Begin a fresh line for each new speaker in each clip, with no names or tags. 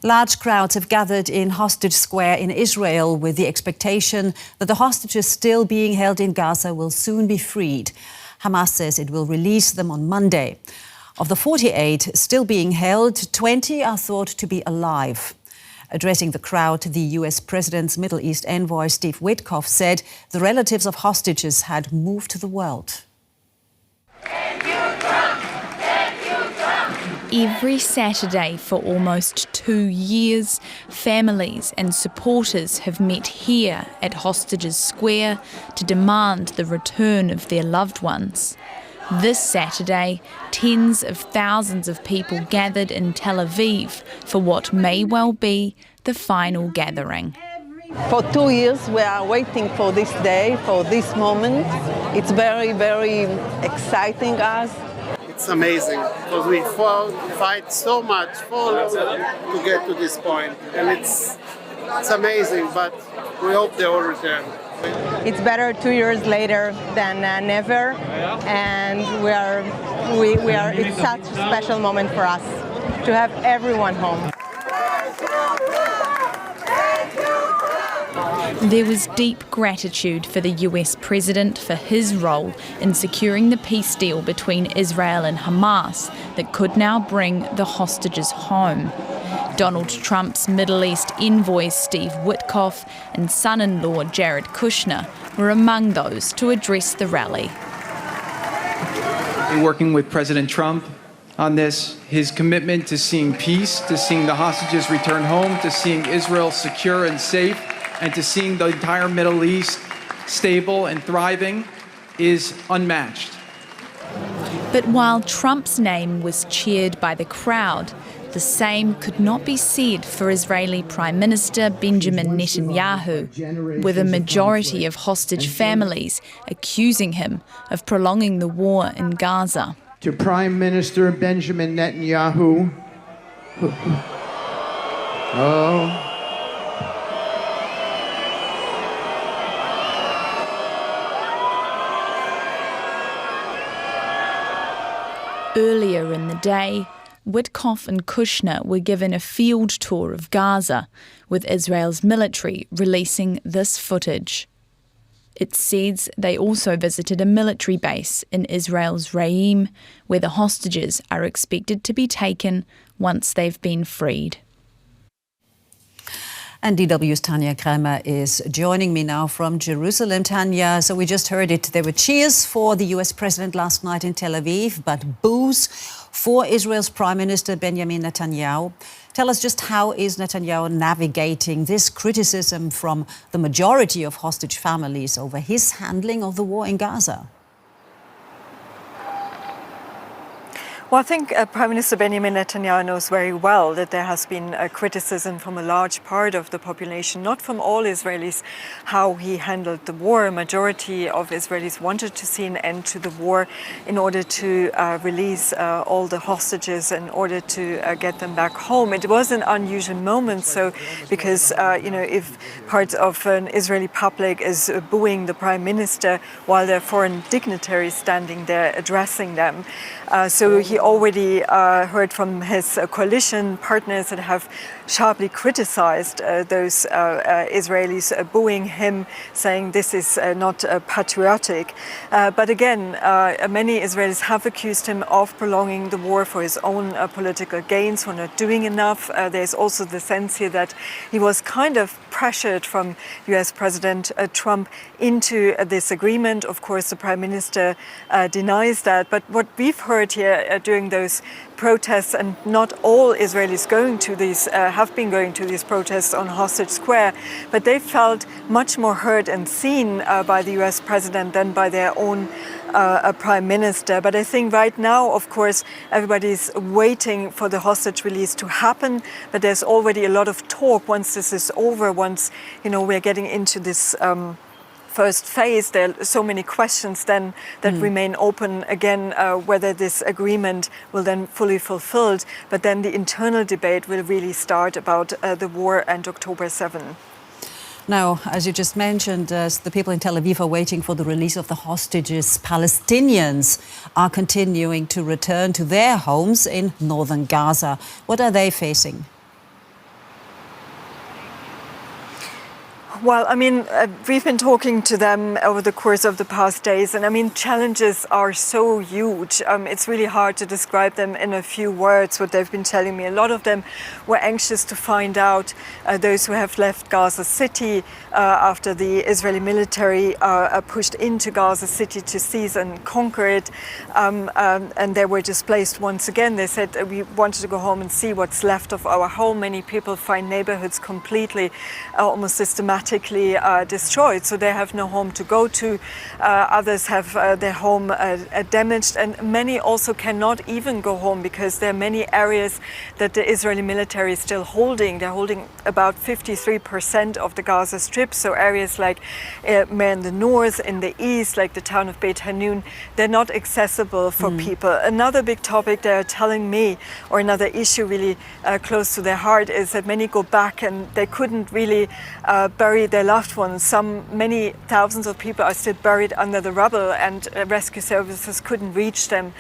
Large crowds have gathered in Hostage Square in Israel with the expectation that the hostages still being held in Gaza will soon be freed. Hamas says it will release them on Monday. Of the 48 still being held, 20 are thought to be alive. Addressing the crowd, the US President's Middle East envoy Steve Witkoff said the relatives of hostages had moved to the world.
Every Saturday for almost 2 years, families and supporters have met here at Hostages Square to demand the return of their loved ones. This Saturday, tens of thousands of people gathered in Tel Aviv for what may well be the final gathering.
For 2 years we are waiting for this day, for this moment. It's very, very exciting us.
It's amazing because we fight so much to get to this point, and it's amazing, but we hope they will return.
It's better 2 years later than never, and it's such a special moment for us to have everyone home.
There was deep gratitude for the US President for his role in securing the peace deal between Israel and Hamas that could now bring the hostages home. Donald Trump's Middle East envoy Steve Witkoff and son-in-law Jared Kushner were among those to address the rally.
Working with President Trump on this, his commitment to seeing peace, to seeing the hostages return home, to seeing Israel secure and safe, and to seeing the entire Middle East stable and thriving is unmatched.
But while Trump's name was cheered by the crowd, the same could not be said for Israeli Prime Minister Benjamin Netanyahu, with a majority of hostage families accusing him of prolonging the war in Gaza.
To Prime Minister Benjamin Netanyahu,
Earlier in the day, Witkoff and Kushner were given a field tour of Gaza, with Israel's military releasing this footage. It says they also visited a military base in Israel's Reim, where the hostages are expected to be taken once they've been freed.
And DW's Tania Krämer is joining me now from Jerusalem. Tania, so we just heard it. There were cheers for the US President last night in Tel Aviv, but boos for Israel's Prime Minister Benjamin Netanyahu. Tell us just how is Netanyahu navigating this criticism from the majority of hostage families over his handling of the war in Gaza?
Well, I think Prime Minister Benjamin Netanyahu knows very well that there has been a criticism from a large part of the population, not from all Israelis, how he handled the war. A majority of Israelis wanted to see an end to the war in order to release all the hostages, in order to get them back home. It was an unusual moment, so because if parts of an Israeli public is booing the Prime Minister while there are foreign dignitaries standing there addressing them, so he already heard from his coalition partners that have sharply criticized those Israelis booing him, saying this is not patriotic. But again, many Israelis have accused him of prolonging the war for his own political gains, for not doing enough. There's also the sense here that he was kind of pressured from US President Trump into this agreement. Of course, the Prime Minister denies that. But what we've heard here during those protests, and not all Israelis have been going to these protests on Hostage Square, but they felt much more heard and seen by the US President than by their own Prime Minister. But I think right now, of course, everybody's waiting for the hostage release to happen, but there's already a lot of talk once this is over, once we're getting into this first phase. There are so many questions then that remain open again, whether this agreement will then fully fulfilled, but then the internal debate will really start about the war and October 7.
Now, as you just mentioned, the people in Tel Aviv are waiting for the release of the hostages. Palestinians are continuing to return to their homes in northern Gaza. What are they facing?
Well, I mean, we've been talking to them over the course of the past days, and I mean, challenges are so huge. It's really hard to describe them in a few words, what they've been telling me. A lot of them were anxious to find out, those who have left Gaza City after the Israeli military pushed into Gaza City to seize and conquer it, and they were displaced once again. They said, we wanted to go home and see what's left of our home. Many people find neighborhoods completely, almost systematically destroyed, so they have no home to go to. Others have their home damaged, and many also cannot even go home because there are many areas that the Israeli military is still holding. They're holding about 53% of the Gaza Strip, so areas like in the north, in the east, like the town of Beit Hanun, they're not accessible for people. Another big topic they're telling me, or another issue really close to their heart, is that many go back and they couldn't really bury their loved ones. Many thousands of people are still buried under the rubble, and rescue services couldn't reach them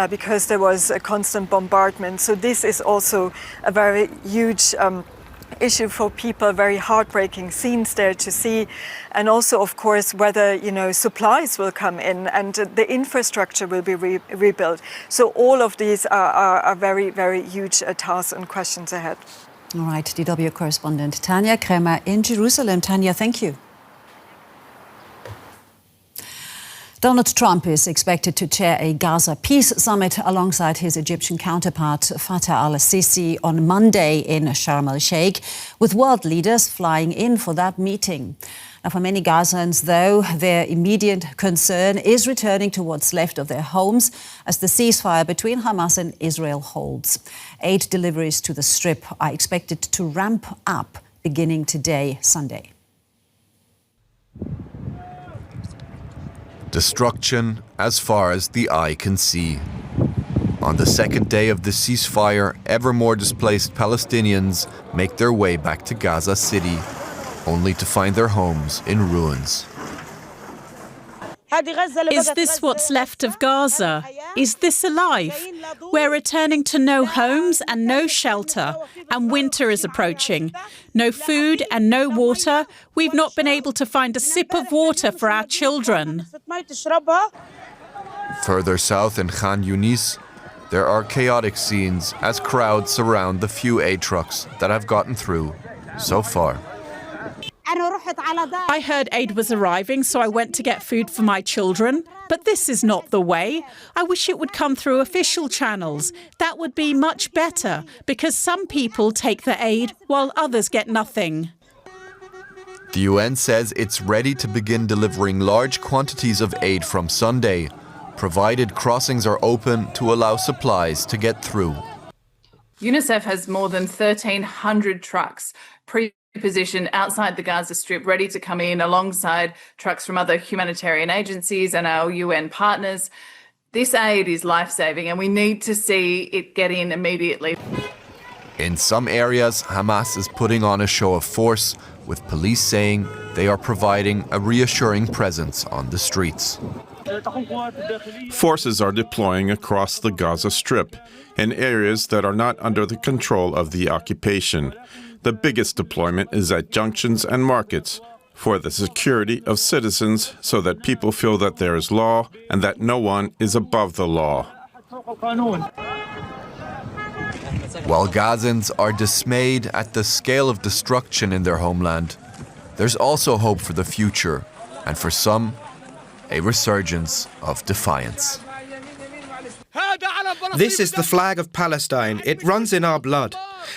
because there was a constant bombardment. So this is also a very huge issue for people, very heartbreaking scenes there to see. And also, of course, whether, supplies will come in and the infrastructure will be rebuilt. So all of these are very, very huge tasks and questions ahead.
All right, DW correspondent Tania Krämer in Jerusalem. Tania, thank you. Donald Trump is expected to chair a Gaza peace summit alongside his Egyptian counterpart Fattah el-Sissi on Monday in Sharm el-Sheikh, with world leaders flying in for that meeting. Now, for many Gazans, though, their immediate concern is returning to what's left of their homes as the ceasefire between Hamas and Israel holds. Aid deliveries to the Strip are expected to ramp up beginning today, Sunday.
Destruction as far as the eye can see. On the second day of the ceasefire, ever more displaced Palestinians make their way back to Gaza City, only to find their homes in ruins.
Is this what's left of Gaza? Is this alive? We're returning to no homes and no shelter, and winter is approaching. No food and no water. We've not been able to find a sip of water for our children.
Further south in Khan Yunis, there are chaotic scenes as crowds surround the few aid trucks that have gotten through so far.
I heard aid was arriving, so I went to get food for my children. But this is not the way. I wish it would come through official channels. That would be much better, because some people take the aid while others get nothing.
The UN says it's ready to begin delivering large quantities of aid from Sunday, provided crossings are open to allow supplies to get through.
UNICEF has more than 1,300 trucks pre-positioned outside the Gaza Strip, ready to come in alongside trucks from other humanitarian agencies and our UN partners. This aid is life-saving and we need to see it get in immediately.
In some areas, Hamas is putting on a show of force, with police saying they are providing a reassuring presence on the streets.
Forces are deploying across the Gaza Strip in areas that are not under the control of the occupation. The biggest deployment is at junctions and markets for the security of citizens so that people feel that there is law and that no one is above the law.
While Gazans are dismayed at the scale of destruction in their homeland, there's also hope for the future, and for some, a resurgence of defiance.
This is the flag of Palestine. It runs in our blood.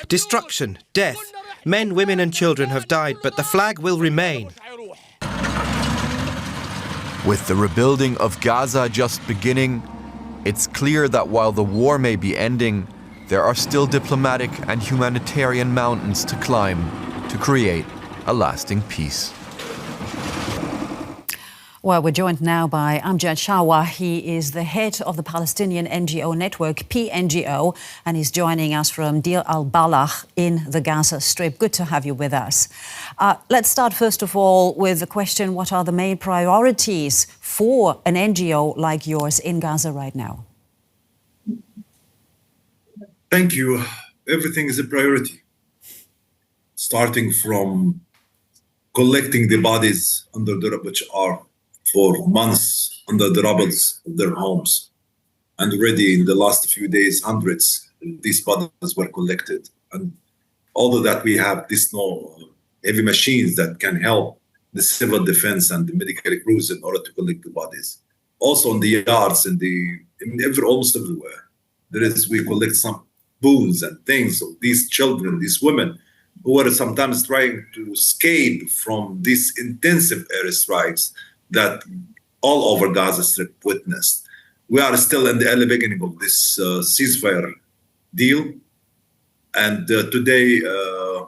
Destruction, death, men, women and children have died, but the flag will remain.
With the rebuilding of Gaza just beginning, it's clear that while the war may be ending, there are still diplomatic and humanitarian mountains to climb to create a lasting peace.
Well, we're joined now by Amjad Shawa. He is the head of the Palestinian NGO Network, P-NGO, and he's joining us from Deir al Balah in the Gaza Strip. Good to have you with us. Let's start, first of all, with the question, what are the main priorities for an NGO like yours in Gaza right now?
Thank you. Everything is a priority, starting from collecting the bodies which are for months under the rubbles of their homes. And already in the last few days, hundreds of these bodies were collected. And although that we have these heavy machines that can help the civil defense and the medical crews in order to collect the bodies. Also in the yards, almost everywhere, we collect some bones and things of these children, these women, who are sometimes trying to escape from these intensive airstrikes that all over Gaza Strip witnessed. We are still in the early beginning of this ceasefire deal. And today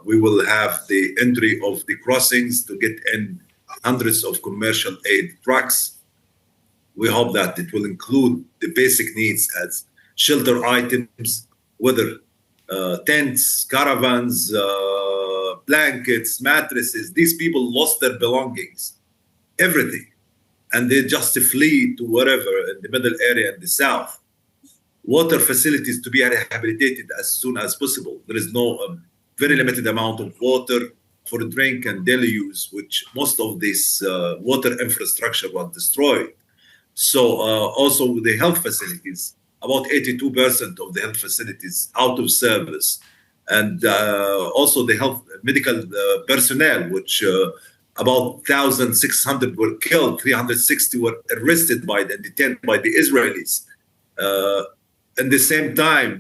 we will have the entry of the crossings to get in hundreds of commercial aid trucks. We hope that it will include the basic needs as shelter items, whether tents, caravans, blankets, mattresses. These people lost their belongings, everything. And they just flee to wherever in the middle area in the south. Water facilities to be rehabilitated as soon as possible. There is very limited amount of water for drink and daily use, which most of this water infrastructure was destroyed. So also the health facilities, about 82% of the health facilities out of service. And also the medical personnel, which about 1,600 were killed, 360 were arrested and detained by the Israelis. At the same time,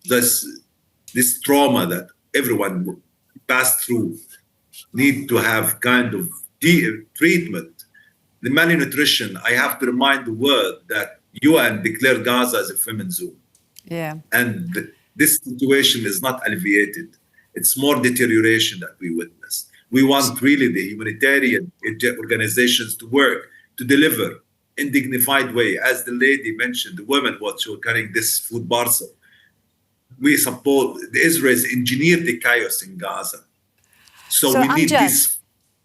this trauma that everyone passed through need to have kind of treatment. The malnutrition, I have to remind the world that UN declared Gaza as a famine zone.
Yeah.
And this situation is not alleviated. It's more deterioration that we witness. We want really the humanitarian organizations to work, to deliver in dignified way. As the lady mentioned, the women who were carrying this food parcel. We support the Israelis engineered the chaos in Gaza. So we need this.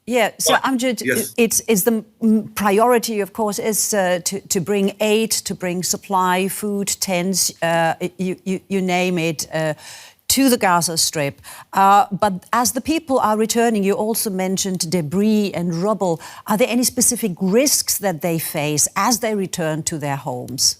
Yeah, so Amjad,
yes.
it's the priority, of course, is to bring aid, to bring supply, food, tents, you name it, to the Gaza Strip. But as the people are returning, you also mentioned debris and rubble. Are there any specific risks that they face as they return to their homes?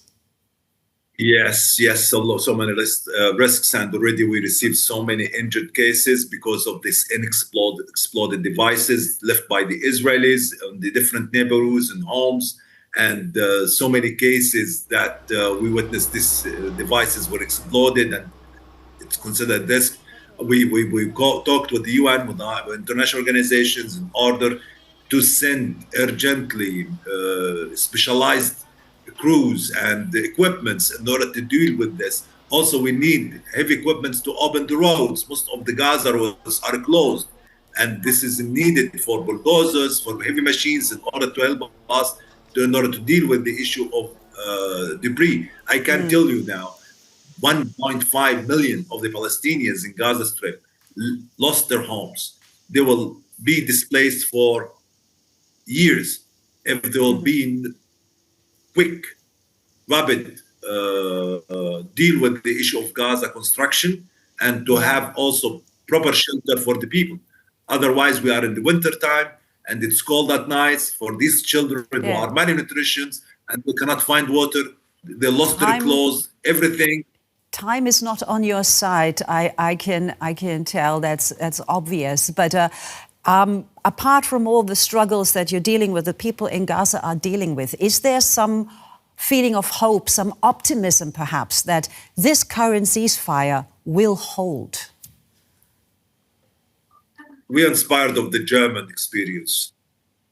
Yes, so many risks, and already we received so many injured cases because of these exploded devices left by the Israelis in the different neighborhoods and homes, and so many cases that we witnessed these devices were exploded, and it's considered this. We talked with the UN, with the international organizations in order to send urgently specialized crews and equipments in order to deal with this. Also, we need heavy equipments to open the roads. Most of the Gaza roads are closed, and this is needed for bulldozers, for heavy machines in order to help us in order to deal with the issue of debris. I can tell you now, 1.5 million of the Palestinians in Gaza Strip lost their homes. They will be displaced for years if they will be in quick, rapid deal with the issue of Gaza construction and to have also proper shelter for the people. Otherwise, we are in the winter time and it's cold at nights for these children who are malnutrition and they cannot find water. They lost their clothes, everything.
Time is not on your side. I can tell that's obvious. But apart from all the struggles that you're dealing with, the people in Gaza are dealing with, is there some feeling of hope, some optimism perhaps, that this current ceasefire will hold?
We are inspired of the German experience.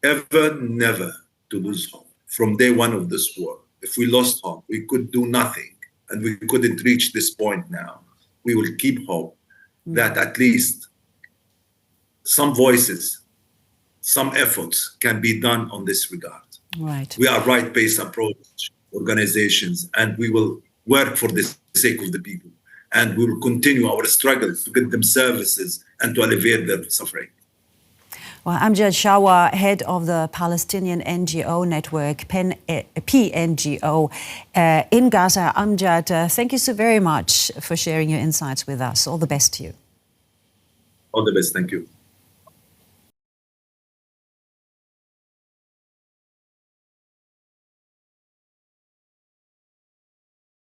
Ever, never to lose hope. From day one of this war, if we lost hope, we could do nothing and we couldn't reach this point now. We will keep hope that at least some voices, some efforts can be done on this regard.
Right.
We are right-based approach organizations, and we will work for the sake of the people. And we will continue our struggles to get them services and to alleviate their suffering.
Well, Amjad Shawa, head of the Palestinian NGO Network, P-NGO, in Gaza. Amjad, thank you so very much for sharing your insights with us. All the best to you.
All the best. Thank you.